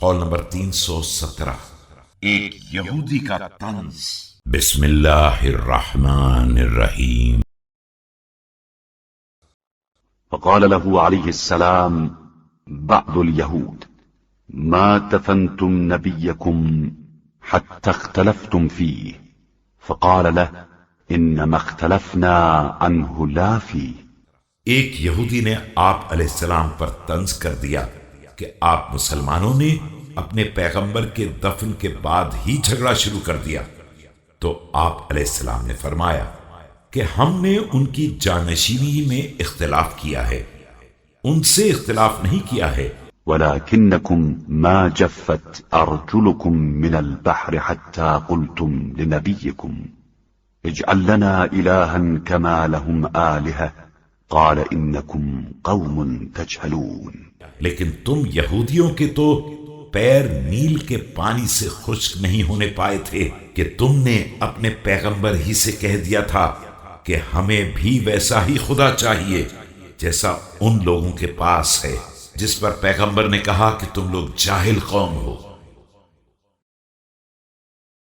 قول نمبر 317۔ ایک یہودی کا طنز۔ بسم اللہ الرحمن الرحیم۔ فقال له عليه السلام بعض اليهود ما دفنتم نبيكم حتى اختلفتم فيه، فقال له انما اختلفنا عنه لا فيه۔ ایک یہودی نے آپ علیہ السلام پر طنز کر دیا کہ آپ مسلمانوں نے اپنے پیغمبر کے دفن کے بعد ہی جھگڑا شروع کر دیا، تو آپ علیہ السلام نے فرمایا کہ ہم نے ان کی جانشینی میں اختلاف کیا ہے، ان سے اختلاف نہیں کیا ہے۔ ولكنكم ما جفت أرجلكم من البحر حتى قلتم لنبيكم اجعل لنا إلها كما لهم آلهة قال إنكم قوم تجهلون۔ لیکن تم یہودیوں کے تو پیر نیل کے پانی سے خشک نہیں ہونے پائے تھے کہ تم نے اپنے پیغمبر ہی سے کہہ دیا تھا کہ ہمیں بھی ویسا ہی خدا چاہیے جیسا ان لوگوں کے پاس ہے جس پر پیغمبر نے کہا کہ تم لوگ جاہل قوم ہو۔